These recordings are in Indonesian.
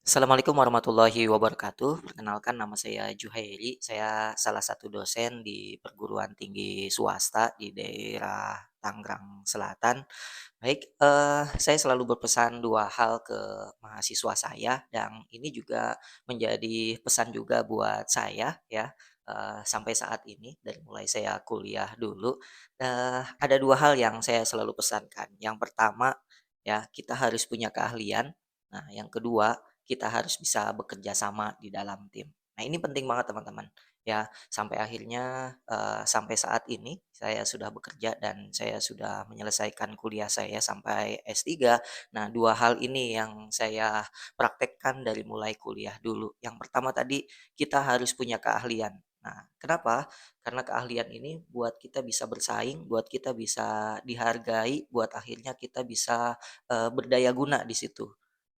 Assalamualaikum warahmatullahi wabarakatuh. Perkenalkan nama saya Juhairi. Saya salah satu dosen di perguruan tinggi swasta di daerah Tangerang Selatan. Baik, saya selalu berpesan 2 hal ke mahasiswa saya dan ini juga menjadi pesan juga buat saya ya, sampai saat ini dari mulai saya kuliah dulu. Ada 2 hal yang saya selalu pesankan. Yang pertama ya, kita harus punya keahlian. Nah, yang kedua, kita harus bisa bekerja sama di dalam tim. Nah, ini penting banget teman-teman, ya. Sampai akhirnya, sampai saat ini saya sudah bekerja dan saya sudah menyelesaikan kuliah saya sampai S3. Nah, 2 hal ini yang saya praktekkan dari mulai kuliah dulu. Yang pertama tadi, kita harus punya keahlian. Nah, kenapa? Karena keahlian ini buat kita bisa bersaing, buat kita bisa dihargai, buat akhirnya kita bisa, berdaya guna di situ.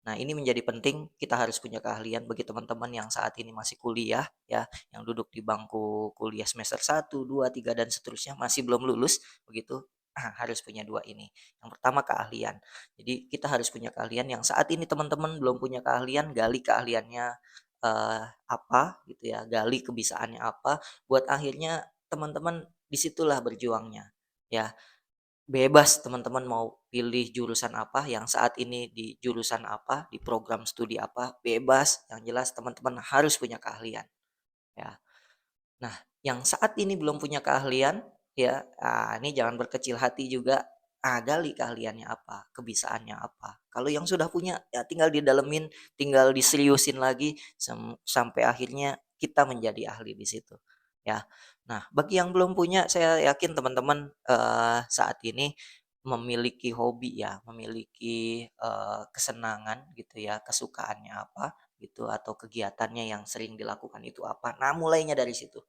Nah, ini menjadi penting kita harus punya keahlian bagi teman-teman yang saat ini masih kuliah ya, yang duduk di bangku kuliah semester 1, 2, 3 dan seterusnya masih belum lulus begitu, harus punya 2 ini. Yang pertama keahlian. Jadi kita harus punya keahlian yang saat ini teman-teman belum punya keahlian, gali keahliannya, apa gitu ya, gali kebisaannya apa, buat akhirnya teman-teman disitulah berjuangnya, ya. Bebas teman-teman mau pilih jurusan apa, yang saat ini di jurusan apa, di program studi apa, bebas, yang jelas teman-teman harus punya keahlian, ya. Nah, yang saat ini belum punya keahlian, ya, ini jangan berkecil hati juga, gali keahliannya apa, kebisaannya apa. Kalau yang sudah punya, ya tinggal didalemin, tinggal diseriusin lagi, sampai akhirnya kita menjadi ahli di situ, ya. Nah, bagi yang belum punya, saya yakin teman-teman, saat ini memiliki hobi ya, memiliki, kesenangan gitu ya, kesukaannya apa gitu, atau kegiatannya yang sering dilakukan itu apa. Nah, mulainya dari situ.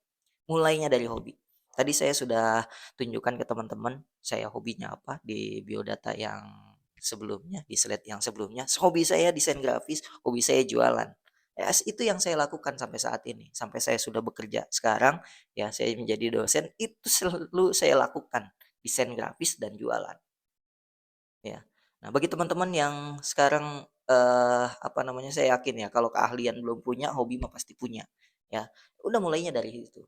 Mulainya dari hobi. Tadi saya sudah tunjukkan ke teman-teman, saya hobinya apa di biodata yang sebelumnya, di slide yang sebelumnya. Hobi saya desain grafis, hobi saya jualan. Ya, itu yang saya lakukan sampai saat ini, sampai saya sudah bekerja. Sekarang, ya saya menjadi dosen, itu selalu saya lakukan, desain grafis dan jualan, ya. Nah, bagi teman-teman yang sekarang, apa namanya, saya yakin ya kalau keahlian belum punya, hobi mah pasti punya, ya. Udah mulainya dari itu.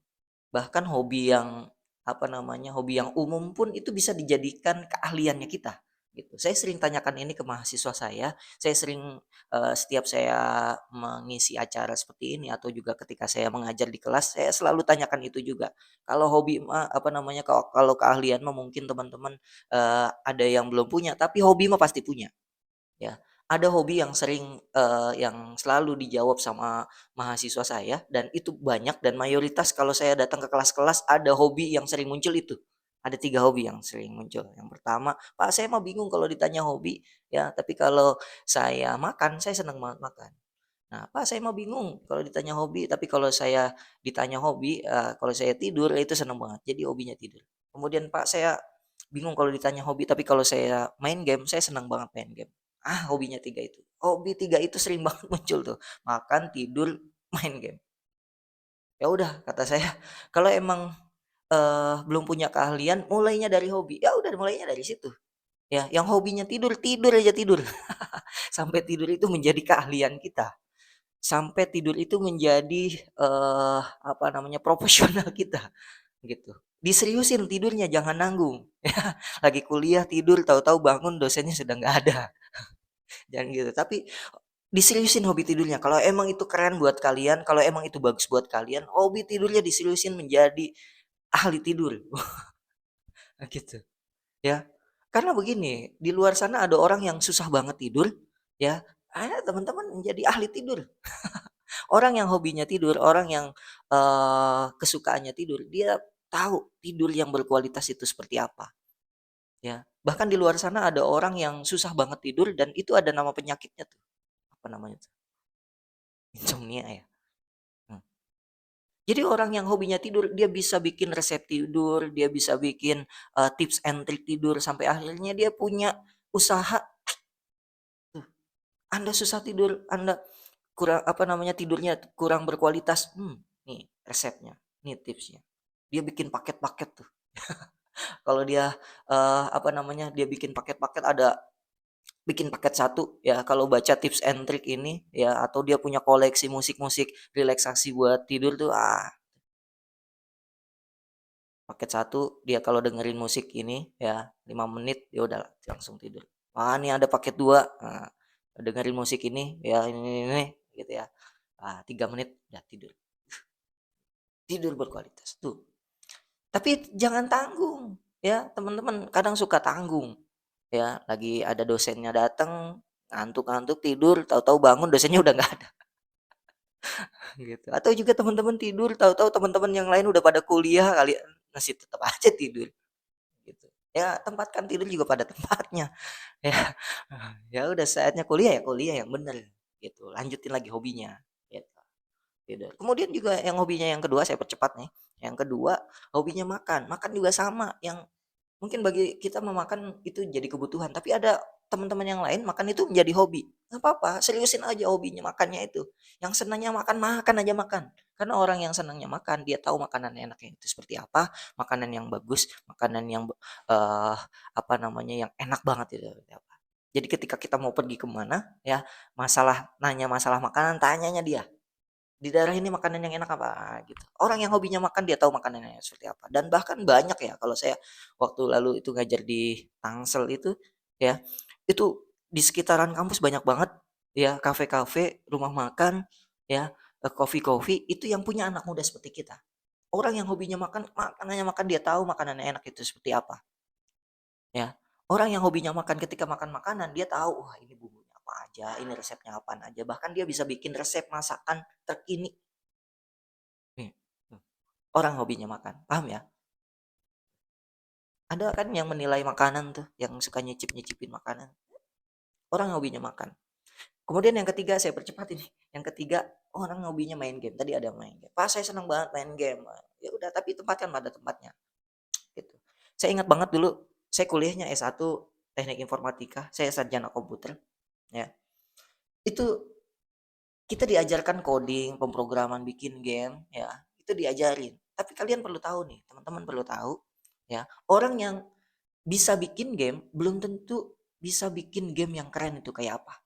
Bahkan hobi yang, apa namanya, hobi yang umum pun itu bisa dijadikan keahliannya kita, gitu. Saya sering tanyakan ini ke mahasiswa saya sering, setiap saya mengisi acara seperti ini atau juga ketika saya mengajar di kelas, saya selalu tanyakan itu juga. Kalau hobi mah, apa namanya, kalau kalau keahlian mah mungkin teman-teman, ada yang belum punya, tapi hobi mah pasti punya. Ya, ada hobi yang sering, yang selalu dijawab sama mahasiswa saya dan itu banyak dan mayoritas kalau saya datang ke kelas-kelas ada hobi yang sering muncul itu. Ada 3 hobi yang sering muncul. Yang pertama, "Pak, saya mah bingung kalau ditanya hobi, ya, tapi kalau saya makan, saya senang banget makan." Nah, "Pak, saya mah bingung kalau ditanya hobi, tapi kalau saya ditanya hobi, kalau saya tidur, itu senang banget." Jadi hobinya tidur. Kemudian, "Pak, saya bingung kalau ditanya hobi, tapi kalau saya main game, saya senang banget main game." Hobinya 3 itu. Hobi 3 itu sering banget muncul tuh, makan, tidur, main game. Ya udah kata saya, kalau emang, belum punya keahlian, mulainya dari hobi. Ya udah mulainya dari situ, ya. Yang hobinya tidur, tidur aja tidur. Sampai tidur itu menjadi keahlian kita. Sampai tidur itu menjadi, apa namanya, profesional kita, gitu. Diseriusin tidurnya, jangan nanggung, ya. Lagi kuliah tidur, tahu-tahu bangun dosennya sudah nggak ada, jangan gitu. Tapi diseriusin hobi tidurnya, kalau emang itu keren buat kalian, kalau emang itu bagus buat kalian, hobi tidurnya diseriusin menjadi ahli tidur, gitu, ya. Karena begini, di luar sana ada orang yang susah banget tidur, ya, akhirnya teman-teman menjadi ahli tidur. Orang yang hobinya tidur, orang yang, kesukaannya tidur, dia tahu tidur yang berkualitas itu seperti apa, ya. Bahkan di luar sana ada orang yang susah banget tidur dan itu ada nama penyakitnya tuh, apa namanya tuh, insomnia ya, hmm. Jadi orang yang hobinya tidur, dia bisa bikin resep tidur, dia bisa bikin, tips and trik tidur, sampai akhirnya dia punya usaha tuh. Anda susah tidur, Anda kurang, apa namanya, tidurnya kurang berkualitas, nih resepnya, nih tipsnya. Dia bikin paket-paket tuh. Kalau dia, apa namanya, dia bikin paket-paket ada bikin paket satu ya, kalau baca tips and trick ini ya, atau dia punya koleksi musik-musik relaksasi buat tidur tuh, paket satu dia kalau dengerin musik ini ya 5 menit, ya udah langsung tidur. Wah, nih ada paket 2, dengerin musik ini ya, ini gitu ya, 3 menit udah tidur. Tidur berkualitas, tuh. Tapi jangan tanggung, ya teman-teman, kadang suka tanggung, ya lagi ada dosennya datang, ngantuk-ngantuk tidur, tahu-tahu bangun dosennya udah nggak ada, gitu. Atau juga teman-teman tidur, tahu-tahu teman-teman yang lain udah pada kuliah kali, masih tetap aja tidur, gitu. Ya tempatkan tidur juga pada tempatnya, ya. Ya udah saatnya kuliah, ya kuliah yang bener, gitu. Lanjutin lagi hobinya, gitu. Tidur. Kemudian juga yang hobinya yang kedua, saya percepat nih. Yang kedua, hobinya makan. Makan juga sama, yang mungkin bagi kita memakan itu jadi kebutuhan, tapi ada teman-teman yang lain makan itu menjadi hobi. Nggak apa-apa, seriusin aja hobinya makannya itu. Yang senangnya makan, makan aja makan. Karena orang yang senangnya makan, dia tahu makanan enaknya itu seperti apa, makanan yang bagus, makanan yang apa namanya, yang enak banget itu seperti apa. Jadi ketika kita mau pergi kemana, ya nanya masalah makanan, tanyanya dia, di daerah ini makanan yang enak apa? Gitu. Orang yang hobinya makan dia tahu makanannya seperti apa. Dan bahkan banyak ya kalau saya waktu lalu itu ngajar di Tangsel itu ya, itu di sekitaran kampus banyak banget ya kafe-kafe, rumah makan ya, coffee-coffee itu yang punya anak muda seperti kita. Orang yang hobinya makan, makanannya makan dia tahu makanannya enak itu seperti apa ya. Orang yang hobinya makan ketika makan makanan dia tahu, wah ini bumbunya apa aja, ini resepnya apaan aja. Bahkan dia bisa bikin resep masakan terkini. Nih, orang hobinya makan, paham ya? Ada kan yang menilai makanan tuh, yang suka nyicip-nyicipin makanan, orang hobinya makan. Kemudian yang ketiga, saya percepat ini, yang ketiga, orang hobinya main game, tadi ada main game, "Pak, saya senang banget main game." Ya udah, tapi tempatkan pada tempatnya, gitu. Saya ingat banget dulu, saya kuliahnya S1 Teknik Informatika, saya sarjana komputer, ya. Itu kita diajarkan coding, pemrograman, bikin game, ya, itu diajarin. Tapi kalian perlu tahu nih, teman-teman perlu tahu, ya, orang yang bisa bikin game, belum tentu bisa bikin game yang keren itu kayak apa.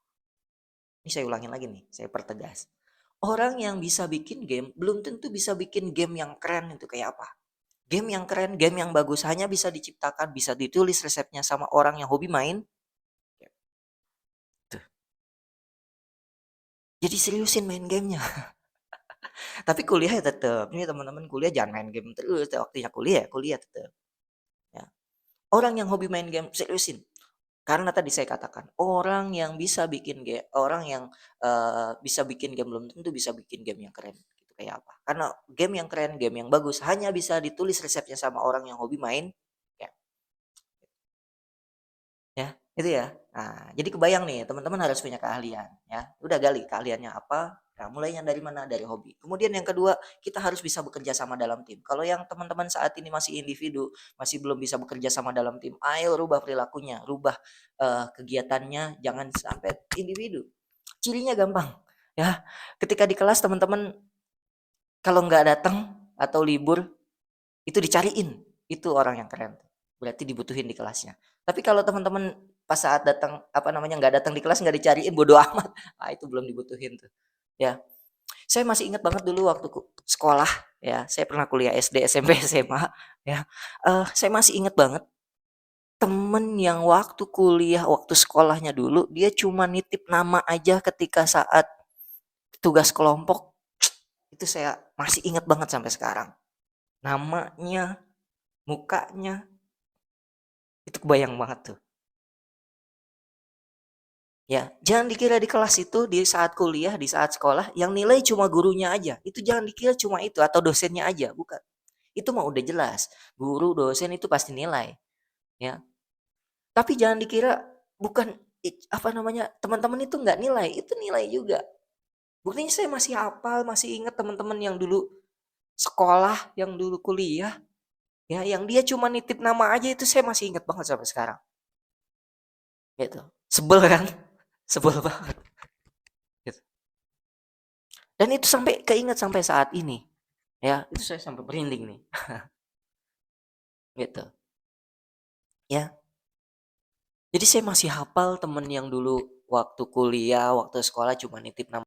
Ini saya ulangin lagi nih, saya pertegas. Orang yang bisa bikin game, belum tentu bisa bikin game yang keren itu kayak apa. Game yang keren, game yang bagus hanya bisa diciptakan, bisa ditulis resepnya sama orang yang hobi main. Tuh. Jadi seriusin main gamenya. Tapi kuliah ya tetap. Ini teman-teman kuliah jangan main game terus. Waktunya kuliah, kuliah tetap. Ya. Orang yang hobi main game seriusin. Karena tadi saya katakan, orang yang bisa bikin game, orang yang bisa bikin game belum tentu bisa bikin game yang keren. Gitu kayak apa? Karena game yang keren, game yang bagus hanya bisa ditulis resepnya sama orang yang hobi main. Ya, ya, itu ya. Nah, jadi kebayang nih, teman-teman harus punya keahlian, ya. Udah gali keahliannya apa? Nah, mulainya dari mana? Dari hobi. Kemudian yang kedua, kita harus bisa bekerja sama dalam tim. Kalau yang teman-teman saat ini masih individu, masih belum bisa bekerja sama dalam tim, ayo rubah perilakunya, rubah kegiatannya, jangan sampai individu. Cirinya gampang, ya. Ketika di kelas teman-teman kalau nggak datang atau libur, itu dicariin, itu orang yang keren. Berarti dibutuhin di kelasnya. Tapi kalau teman-teman pas saat datang, apa namanya, nggak datang di kelas, nggak dicariin, bodo amat, itu belum dibutuhin tuh, ya. Saya masih ingat banget dulu waktu sekolah, ya, saya pernah kuliah SD, SMP, SMA, ya, saya masih ingat banget temen yang waktu kuliah, waktu sekolahnya dulu, dia cuma nitip nama aja ketika saat tugas kelompok, itu saya masih ingat banget sampai sekarang. Namanya, mukanya, itu kebayang banget tuh. Ya, jangan dikira di kelas itu, di saat kuliah, di saat sekolah, yang nilai cuma gurunya aja. Itu jangan dikira cuma itu atau dosennya aja, bukan. Itu mah udah jelas. Guru, dosen itu pasti nilai, ya. Tapi jangan dikira bukan apa namanya, teman-teman itu nggak nilai, itu nilai juga. Buktinya saya masih hafal, masih ingat teman-teman yang dulu sekolah, yang dulu kuliah, ya, yang dia cuma nitip nama aja itu saya masih ingat banget sampai sekarang. Gitu. Sebel kan? Sebel banget. Gitu. Dan itu sampai keinget sampai saat ini. Ya, itu saya sampai merinding nih. Gitu. Ya. Jadi saya masih hafal temen yang dulu waktu kuliah, waktu sekolah cuma nitip nama